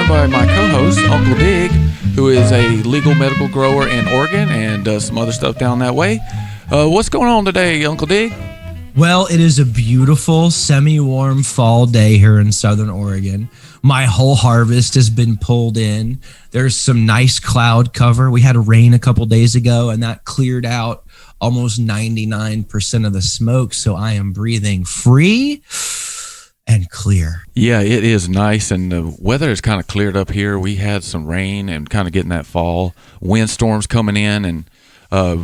joined by my co-host, Uncle Dig, who is a legal medical grower in Oregon and does some other stuff down that way. What's going on today, Uncle Dig? Well, it is a beautiful, semi-warm fall day here in Southern Oregon. My whole harvest has been pulled in. There's some nice cloud cover. We had a rain a couple days ago, and that cleared out almost 99% of the smoke, so I am breathing free and clear. Yeah, it is nice, and the weather is kind of cleared up here. We had some rain and kind of getting that fall windstorms coming in, and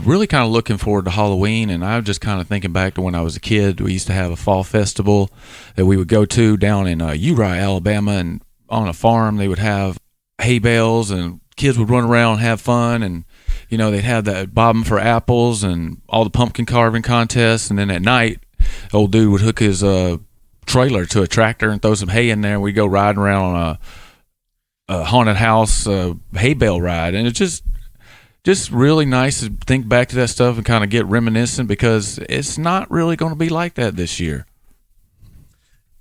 really kind of looking forward to Halloween. And I'm just kind of thinking back to when I was a kid. We used to have a fall festival that we would go to down in Uriah, Alabama, and on a farm they would have hay bales, and kids would run around and have fun, and you know, they'd have that bobbing for apples and all the pumpkin carving contests. And then at night, old dude would hook his trailer to a tractor and throw some hay in there, and we'd go riding around on a haunted house hay bale ride. And it's just really nice to think back to that stuff and kind of get reminiscent, because it's not really going to be like that this year.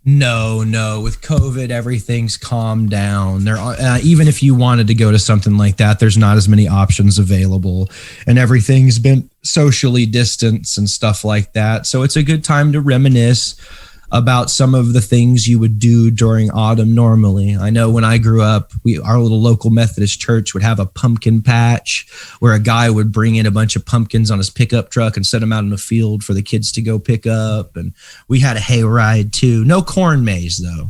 No. With COVID, everything's calmed down. Even if you wanted to go to something like that, there's not as many options available, and everything's been socially distanced and stuff like that. So it's a good time to reminisce about some of the things you would do during autumn normally. I know when I grew up, our little local Methodist church would have a pumpkin patch where a guy would bring in a bunch of pumpkins on his pickup truck and set them out in the field for the kids to go pick up. And we had a hay ride too. No corn maze though.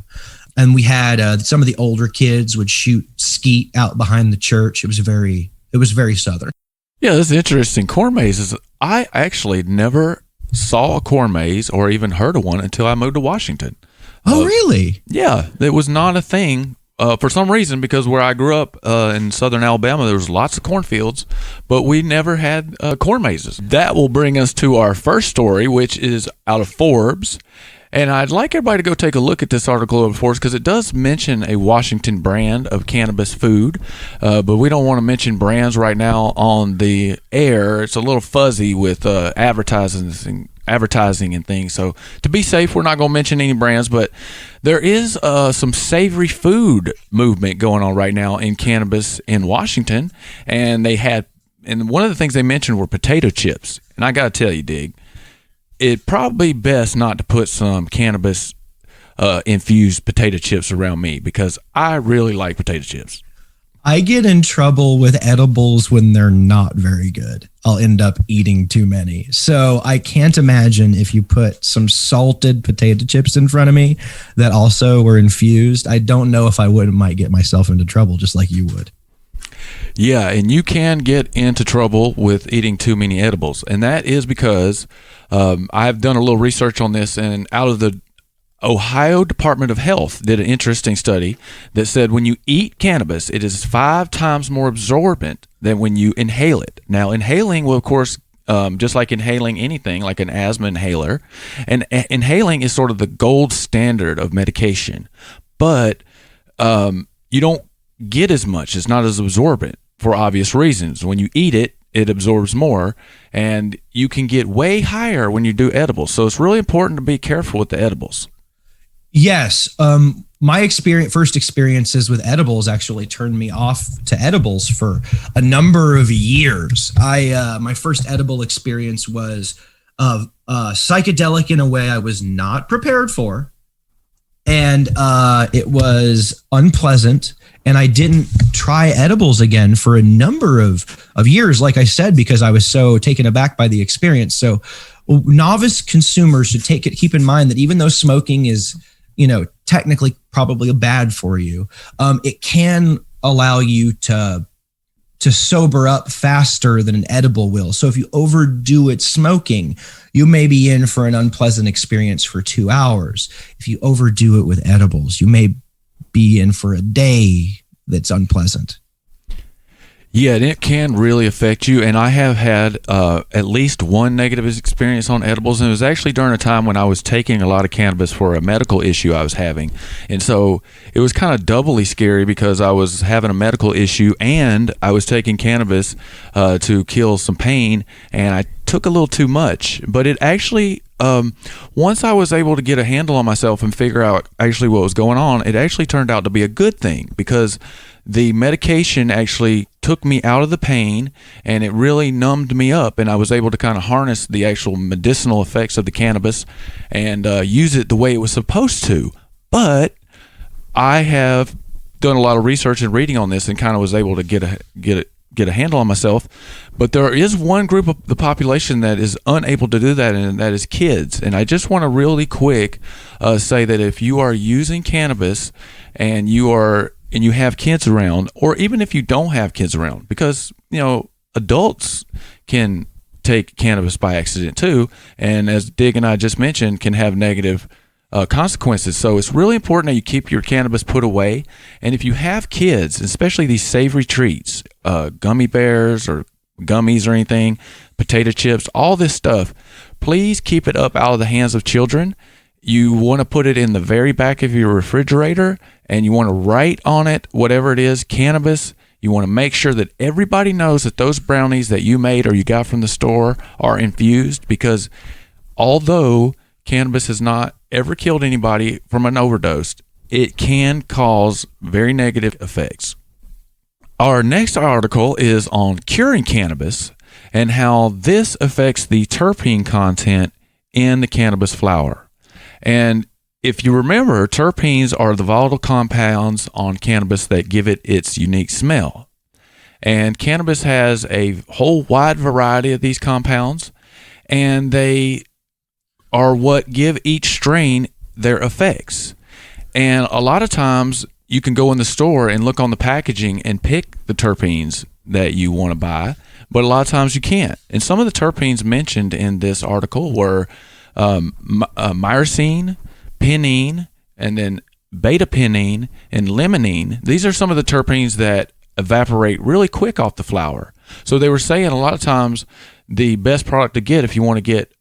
And we had some of the older kids would shoot skeet out behind the church. It was very Southern. Yeah, that's interesting. Corn mazes. I actually never saw a corn maze or even heard of one until I moved to Washington. Oh, really? Yeah, it was not a thing for some reason, because where I grew up in southern Alabama, there was lots of cornfields, but we never had corn mazes. That will bring us to our first story, which is out of Forbes. And I'd like everybody to go take a look at this article of Forbes, because it does mention a Washington brand of cannabis food, but we don't want to mention brands right now on the air. It's a little fuzzy with advertising and things. So to be safe, we're not going to mention any brands, but there is some savory food movement going on right now in cannabis in Washington. And one of the things they mentioned were potato chips. And I got to tell you, Dig, it's probably best not to put some cannabis infused potato chips around me, because I really like potato chips. I get in trouble with edibles when they're not very good. I'll end up eating too many. So I can't imagine if you put some salted potato chips in front of me that also were infused. I don't know if I might get myself into trouble just like you would. Yeah, and you can get into trouble with eating too many edibles. And that is because I've done a little research on this, and out of the Ohio Department of Health did an interesting study that said when you eat cannabis, it is 5 times more absorbent than when you inhale it. Now, inhaling will, of course, just like inhaling anything, like an asthma inhaler, and inhaling is sort of the gold standard of medication. But you don't get as much. It's not as absorbent for obvious reasons. When you eat it, it absorbs more, and you can get way higher when you do edibles. So it's really important to be careful with the edibles. Yes. My first experiences with edibles actually turned me off to edibles for a number of years. My first edible experience was psychedelic in a way I was not prepared for. And it was unpleasant. And I didn't try edibles again for a number of years, like I said, because I was so taken aback by the experience. So novice consumers should keep in mind that even though smoking is, technically probably bad for you, it can allow you to sober up faster than an edible will. So if you overdo it smoking, you may be in for an unpleasant experience for 2 hours. If you overdo it with edibles, you may be in for a day that's unpleasant. Yeah, and it can really affect you. And I have had at least one negative experience on edibles. And it was actually during a time when I was taking a lot of cannabis for a medical issue I was having. And so it was kind of doubly scary because I was having a medical issue and I was taking cannabis to kill some pain. And I took a little too much. But it actually, once I was able to get a handle on myself and figure out actually what was going on, it actually turned out to be a good thing because the medication actually took me out of the pain and it really numbed me up, and I was able to kind of harness the actual medicinal effects of the cannabis and use it the way it was supposed to. But I have done a lot of research and reading on this and kind of was able to get a handle on myself. But there is one group of the population that is unable to do that, and that is kids. And I just want to really quick say that if you are using cannabis and you have kids around, or even if you don't have kids around, because adults can take cannabis by accident too, and as Dig and I just mentioned, can have negative consequences. So it's really important that you keep your cannabis put away. And if you have kids, especially these savory treats, gummy bears or gummies or anything, potato chips, all this stuff, please keep it up out of the hands of children. You want to put it in the very back of your refrigerator, and you want to write on it whatever it is, cannabis. You want to make sure that everybody knows that those brownies that you made or you got from the store are infused, because although cannabis has not ever killed anybody from an overdose, it can cause very negative effects. Our next article is on curing cannabis and how this affects the terpene content in the cannabis flower. And if you remember, terpenes are the volatile compounds on cannabis that give it its unique smell. And cannabis has a whole wide variety of these compounds, and they are what give each strain their effects. And a lot of times you can go in the store and look on the packaging and pick the terpenes that you want to buy, but a lot of times you can't. And some of the terpenes mentioned in this article were myrcene, pinene, and then beta-pinene and limonene. These are some of the terpenes that evaporate really quick off the flower. So they were saying a lot of times the best product to get if you want to get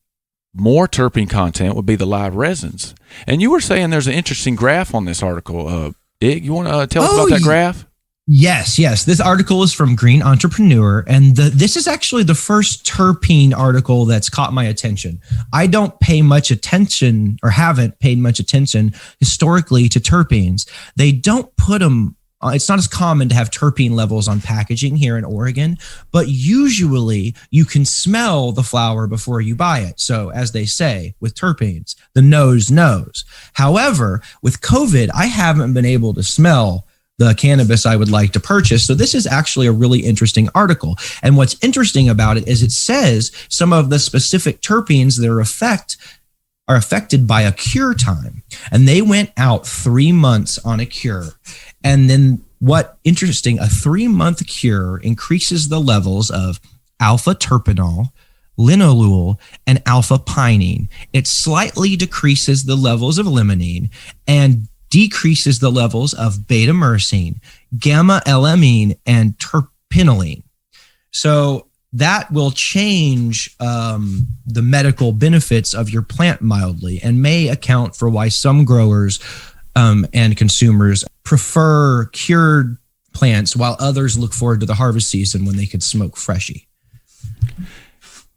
more terpene content would be the live resins. And you were saying there's an interesting graph on this article. Dig, you want to tell us about that graph? Yes. This article is from Green Entrepreneur, and this is actually the first terpene article that's caught my attention. I don't pay much attention, or haven't paid much attention historically, to terpenes. They don't put them, it's not as common to have terpene levels on packaging here in Oregon, but usually you can smell the flower before you buy it. So as they say with terpenes, the nose knows. However, with COVID, I haven't been able to smell the cannabis I would like to purchase. So this is actually a really interesting article. And what's interesting about it is it says some of the specific terpenes that are affected by a cure time. And they went out 3 months on a cure. And then what interesting, a 3-month cure increases the levels of alpha terpenol, linalool, and alpha pinene. It slightly decreases the levels of limonene and decreases the levels of beta-myrcene, gamma-LMine, and terpinolene. So that will change the medical benefits of your plant mildly, and may account for why some growers and consumers prefer cured plants while others look forward to the harvest season when they can smoke freshy.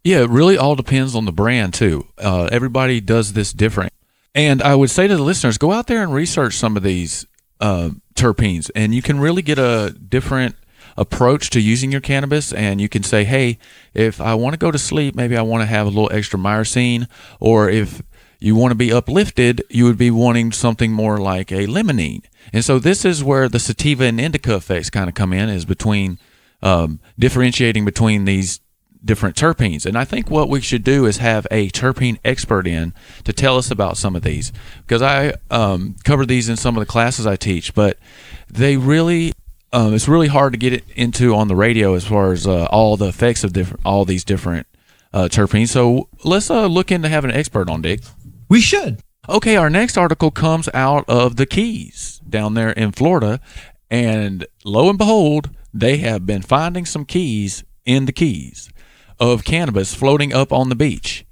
Yeah, it really all depends on the brand too. Everybody does this different. And I would say to the listeners, go out there and research some of these terpenes, and you can really get a different approach to using your cannabis. And you can say, hey, if I want to go to sleep, maybe I want to have a little extra myrcene, or if you want to be uplifted, you would be wanting something more like a limonene. And so this is where the sativa and indica effects kind of come in, is between differentiating between these different terpenes. And I think what we should do is have a terpene expert in to tell us about some of these, because I cover these in some of the classes I teach, but they really it's really hard to get it into on the radio as far as all the effects of all these different terpenes. So let's look into having an expert on, Dick. We should. Okay, our next article comes out of the Keys down there in Florida, and lo and behold, they have been finding some keys in the Keys of cannabis floating up on the beach.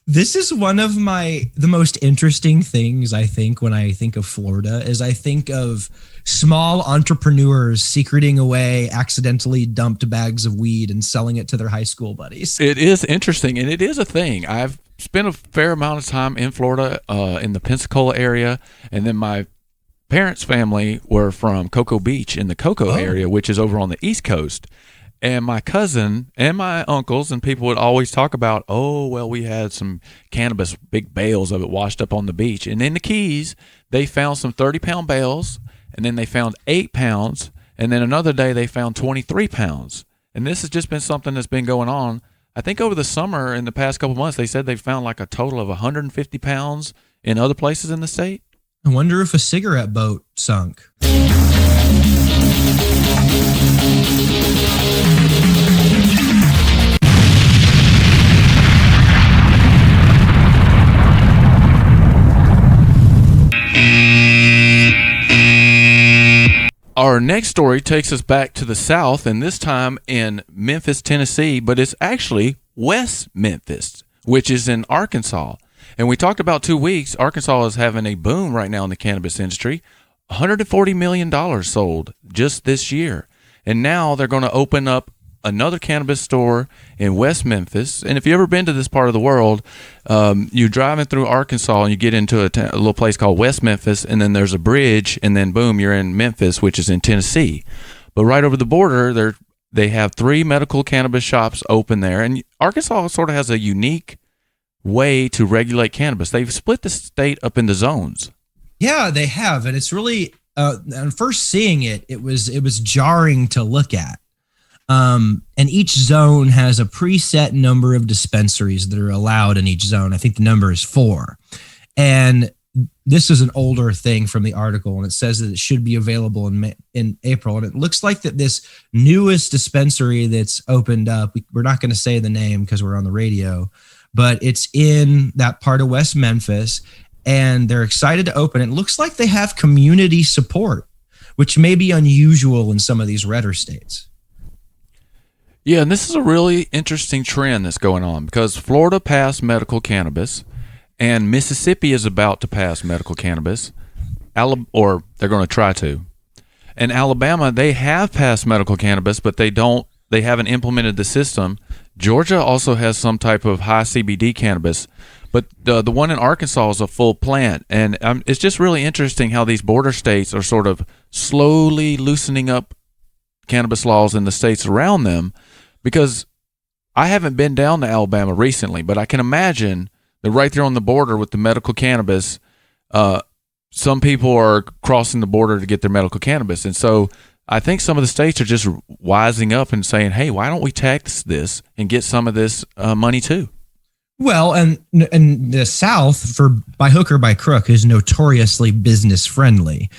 This is one of the most interesting things, I think, when I think of Florida, is I think of small entrepreneurs secreting away accidentally dumped bags of weed and selling it to their high school buddies. It is interesting, and it is a thing. I've spent a fair amount of time in Florida, in the Pensacola area, and then my parents' family were from Cocoa Beach in the Cocoa area, which is over on the East Coast. And my cousin and my uncles and people would always talk about, oh, well, we had some cannabis, big bales of it washed up on the beach. And in the Keys, they found some 30-pound bales, and then they found 8 pounds, and then another day they found 23 pounds. And this has just been something that's been going on. I think over the summer, in the past couple months, they said they found like a total of 150 pounds in other places in the state. I wonder if a cigarette boat sunk. Our next story takes us back to the South, and this time in Memphis, Tennessee, but it's actually West Memphis, which is in Arkansas. And we talked about 2 weeks. Arkansas is having a boom right now in the cannabis industry. $140 million sold just this year. And now they're going to open up another cannabis store in West Memphis. And if you've ever been to this part of the world, you're driving through Arkansas and you get into a little place called West Memphis, and then there's a bridge, and then boom, you're in Memphis, which is in Tennessee. But right over the border, they have 3 medical cannabis shops open there. And Arkansas sort of has a unique way to regulate cannabis. They've split the state up into zones. Yeah, they have. And it's really, and first seeing it was jarring to look at. And each zone has a preset number of dispensaries that are allowed in each zone. I think the number is 4. And this is an older thing from the article, and it says that it should be available in April. And it looks like that this newest dispensary that's opened up, we're not going to say the name because we're on the radio, but it's in that part of West Memphis, and they're excited to open. It looks like they have community support, which may be unusual in some of these redder states. Yeah, and this is a really interesting trend that's going on because Florida passed medical cannabis, and Mississippi is about to pass medical cannabis, or they're going to try to. And Alabama, they have passed medical cannabis, but they haven't implemented the system. Georgia also has some type of high CBD cannabis, but the one in Arkansas is a full plant. And it's just really interesting how these border states are sort of slowly loosening up cannabis laws in the states around them, because I haven't been down to Alabama recently, but I can imagine that right there on the border with the medical cannabis, some people are crossing the border to get their medical cannabis. And so I think some of the states are just wising up and saying, hey, why don't we tax this and get some of this money too? Well, and the South, by hook or by crook, is notoriously business friendly.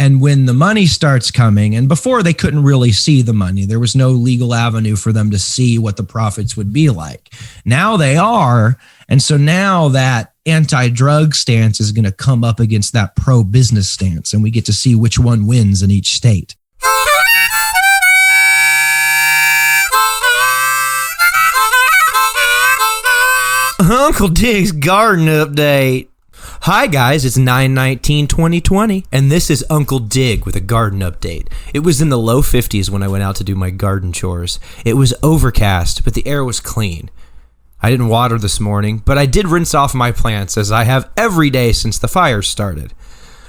And when the money starts coming, and before they couldn't really see the money, there was no legal avenue for them to see what the profits would be like. Now they are. And so now that anti-drug stance is going to come up against that pro-business stance, and we get to see which one wins in each state. Uncle Dig's garden update. Hi guys, it's 9/19/2020, and this is Uncle Dig with a garden update. It was in the low 50s when I went out to do my garden chores. It was overcast, but the air was clean. I didn't water this morning, but I did rinse off my plants as I have every day since the fire started.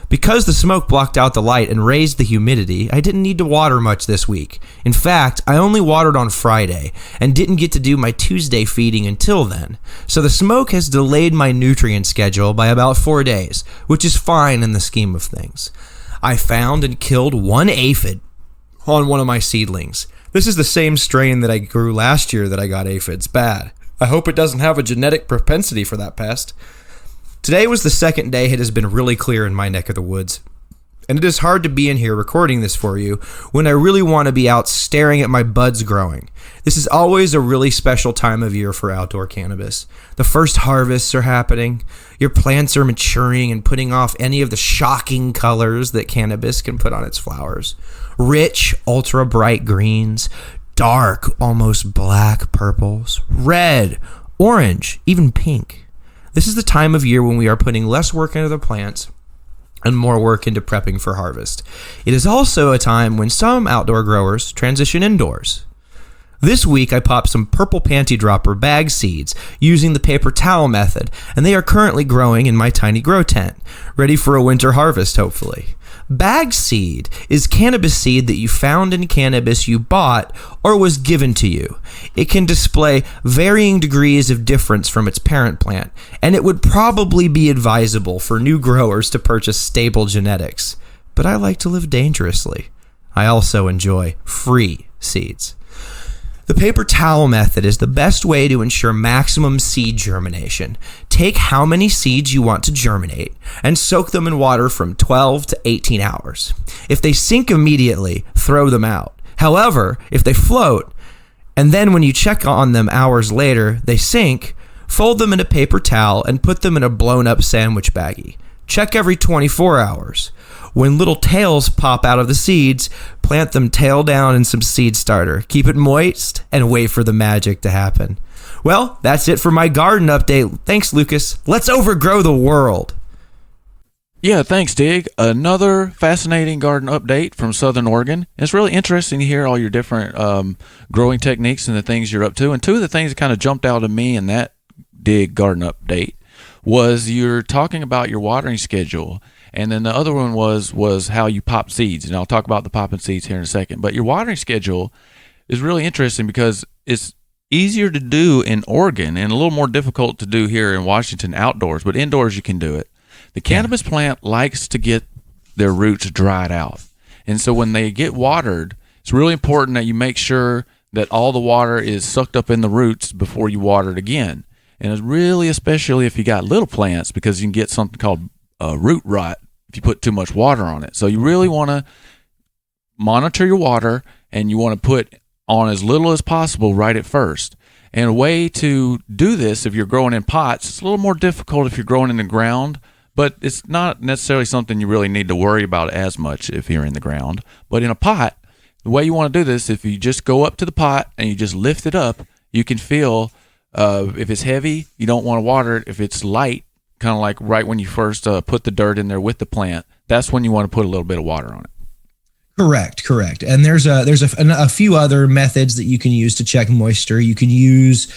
Because the smoke blocked out the light and raised the humidity, I didn't need to water much this week. In fact, I only watered on Friday and didn't get to do my Tuesday feeding until then. So the smoke has delayed my nutrient schedule by about 4 days, which is fine in the scheme of things. I found and killed 1 aphid on one of my seedlings. This is the same strain that I grew last year that I got aphids bad. I hope it doesn't have a genetic propensity for that pest. Today was the second day it has been really clear in my neck of the woods. And it is hard to be in here recording this for you when I really want to be out staring at my buds growing. This is always a really special time of year for outdoor cannabis. The first harvests are happening. Your plants are maturing and putting off any of the shocking colors that cannabis can put on its flowers. Rich, ultra bright greens, dark, almost black purples, red, orange, even pink. This is the time of year when we are putting less work into the plants and more work into prepping for harvest. It is also a time when some outdoor growers transition indoors. This week, I popped some purple panty dropper bag seeds using the paper towel method, and they are currently growing in my tiny grow tent, ready for a winter harvest, hopefully. Bag seed is cannabis seed that you found in cannabis you bought or was given to you. It can display varying degrees of difference from its parent plant, and it would probably be advisable for new growers to purchase stable genetics. But I like to live dangerously. I also enjoy free seeds. The paper towel method is the best way to ensure maximum seed germination. Take how many seeds you want to germinate and soak them in water from 12 to 18 hours. If they sink immediately, throw them out. However, if they float, and then when you check on them hours later, they sink, fold them in a paper towel and put them in a blown-up sandwich baggie. Check every 24 hours. When little tails pop out of the seeds, plant them tail down in some seed starter. Keep it moist and wait for the magic to happen. Well, that's it for my garden update. Thanks, Lucas. Let's overgrow the world. Yeah, thanks, Dig. Another fascinating garden update from Southern Oregon. It's really interesting to hear all your different growing techniques and the things you're up to. And two of the things that kind of jumped out at me in that Dig garden update was you're talking about your watering schedule. And then the other one was how you pop seeds. And I'll talk about the popping seeds here in a second. But your watering schedule is really interesting because it's easier to do in Oregon and a little more difficult to do here in Washington outdoors. But indoors you can do it. The cannabis plant likes to get their roots dried out. And so when they get watered, it's really important that you make sure that all the water is sucked up in the roots before you water it again. And it's really especially if you got little plants because you can get something called root rot if you put too much water on it. So you really want to monitor your water and you want to put on as little as possible right at first. And a way to do this if you're growing in pots, it's a little more difficult if you're growing in the ground, but it's not necessarily something you really need to worry about as much if you're in the ground. But in a pot, the way you want to do this, if you just go up to the pot and you just lift it up, you can feel if it's heavy, you don't want to water it. If it's light, kind of like right when you first put the dirt in there with the plant, that's when you want to put a little bit of water on it. Correct. And there's a few other methods that you can use to check moisture. You can use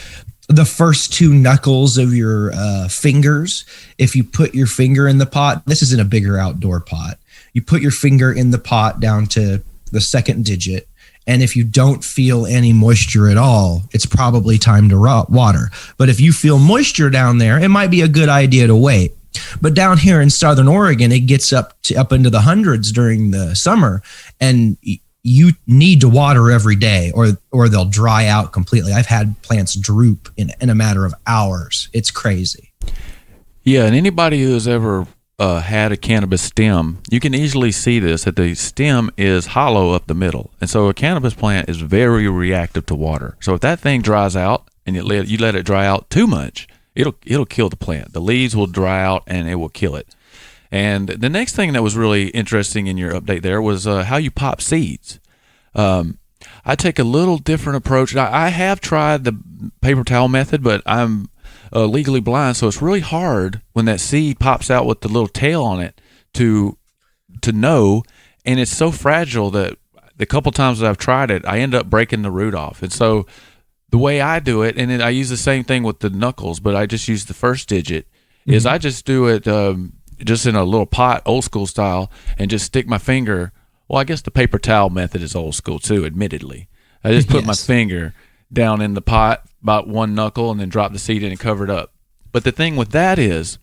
the first two knuckles of your fingers. If you put your finger in the pot, this is in a bigger outdoor pot, you put your finger in the pot down to the second digit. And if you don't feel any moisture at all, it's probably time to water. But if you feel moisture down there, it might be a good idea to wait. But down here in Southern Oregon, it gets up into the hundreds during the summer, and you need to water every day or they'll dry out completely. I've had plants droop in a matter of hours. It's crazy. Yeah, and anybody who's ever had a cannabis stem, you can easily see this, that the stem is hollow up the middle. And so a cannabis plant is very reactive to water. So if that thing dries out and you let it dry out too much, it'll kill the plant. The leaves will dry out and it will kill it. And the next thing that was really interesting in your update there was how you pop seeds. I take a little different approach. I have tried the paper towel method, but I'm legally blind, so it's really hard when that seed pops out with the little tail on it to know, and it's so fragile that the couple times that I've tried it, I end up breaking the root off. And so the way I do it, and then I use the same thing with the knuckles, but I just use the first digit, is I just do it just in a little pot, old school style, and just stick my finger. Well, I guess the paper towel method is old school too, admittedly. I just put my finger down in the pot, about one knuckle, and then drop the seed in and cover it up. But the thing with that is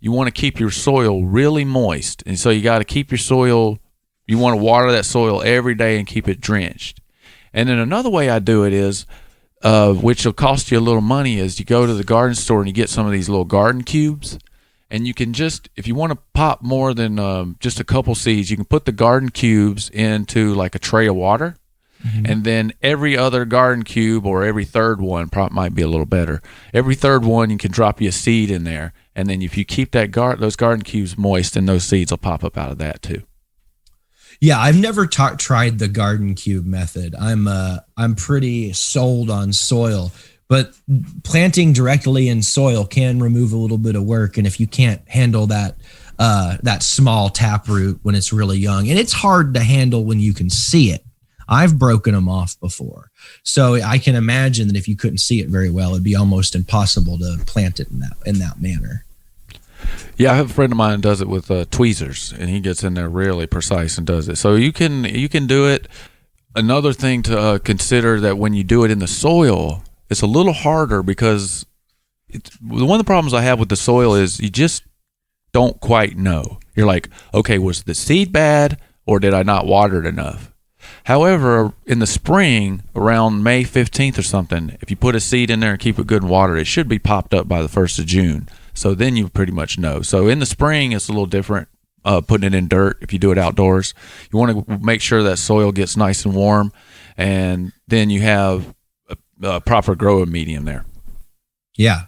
you want to keep your soil really moist. And so you got to keep your soil, you want to water that soil every day and keep it drenched. And then another way I do it is, which will cost you a little money, is you go to the garden store and you get some of these little garden cubes. And you can just, if you want to pop more than just a couple seeds, you can put the garden cubes into like a tray of water. And then every other garden cube, or every third one, probably might be a little better. Every third one, you can drop you a seed in there. And then if you keep those garden cubes moist, then those seeds will pop up out of that too. Yeah, I've never tried the garden cube method. I'm pretty sold on soil, but planting directly in soil can remove a little bit of work. And if you can't handle that small taproot when it's really young, and it's hard to handle when you can see it. I've broken them off before. So I can imagine that if you couldn't see it very well, it'd be almost impossible to plant it in that manner. Yeah, I have a friend of mine who does it with tweezers, and he gets in there really precise and does it. So you can do it. Another thing to consider, that when you do it in the soil, it's a little harder because one of the problems I have with the soil is you just don't quite know. You're like, okay, was the seed bad or did I not water it enough? However, in the spring, around May 15th or something, if you put a seed in there and keep it good and water, it should be popped up by the 1st of June. So then you pretty much know. So in the spring, it's a little different, putting it in dirt if you do it outdoors. You want to make sure that soil gets nice and warm, and then you have a proper growing medium there. Yeah.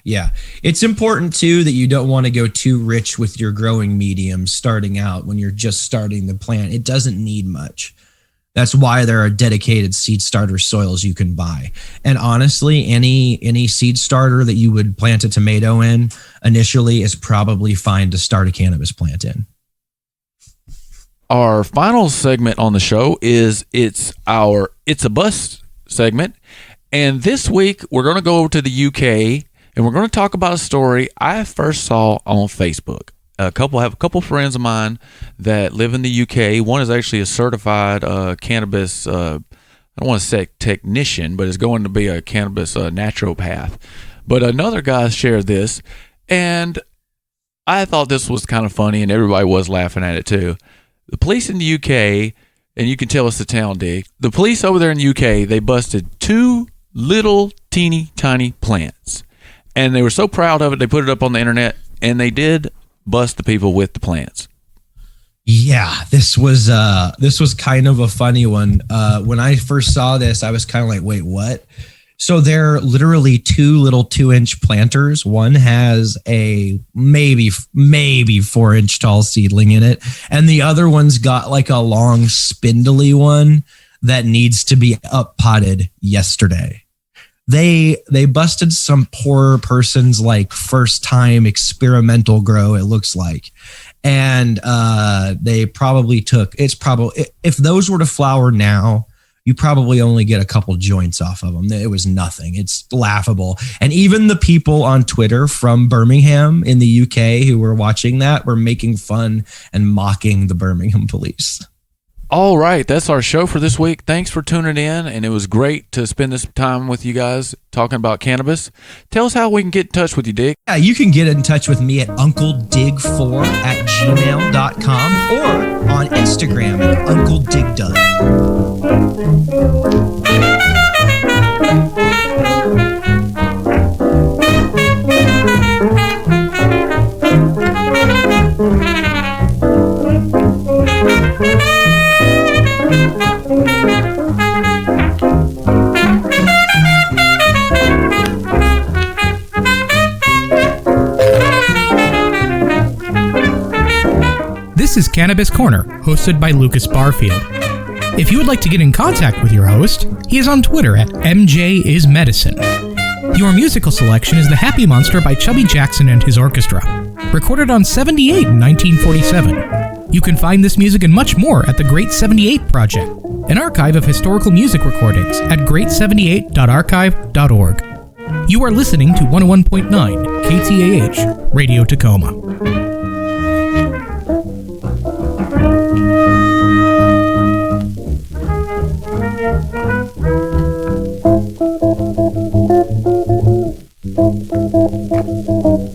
It's important, too, that you don't want to go too rich with your growing medium starting out when you're just starting the plant. It doesn't need much. That's why there are dedicated seed starter soils you can buy. And honestly, any seed starter that you would plant a tomato in initially is probably fine to start a cannabis plant in. Our final segment on the show is It's a Bust segment. And this week, we're going to go over to the UK, and we're going to talk about a story I first saw on Facebook. I have a couple friends of mine that live in the UK. One is actually a certified cannabis, I don't want to say technician, but is going to be a cannabis naturopath. But another guy shared this, and I thought this was kind of funny, and everybody was laughing at it too. The police in the UK, and you can tell it's the town dig, the police over there in the UK, they busted 2 little teeny tiny plants. And they were so proud of it, they put it up on the internet, and they did bust the people with the plants. Yeah, this was kind of a funny one. When I first saw this, I was kind of like, wait, what? So they're literally 2 little 2-inch planters. One has a maybe 4-inch tall seedling in it, and the other one's got like a long spindly one that needs to be up potted yesterday. They busted some poor person's like first time experimental grow, it looks like. And they probably if those were to flower now, you probably only get a couple joints off of them. It was nothing. It's laughable. And even the people on Twitter from Birmingham in the UK who were watching that were making fun and mocking the Birmingham police. All right, that's our show for this week. Thanks for tuning in, and it was great to spend this time with you guys talking about cannabis. Tell us how we can get in touch with you, Dick. Yeah, you can get in touch with me at uncledig4@gmail.com or on Instagram at uncledigdug. This is Cannabis Corner, hosted by Lucas Barfield. If you would like to get in contact with your host, he is on Twitter at MJIsMedicine. Your musical selection is The Happy Monster by Chubby Jackson and his orchestra, recorded on 78 in 1947. You can find this music and much more at the Great 78 Project, an archive of historical music recordings at great78.archive.org. You are listening to 101.9 KTAH, Radio Tacoma. Thank you.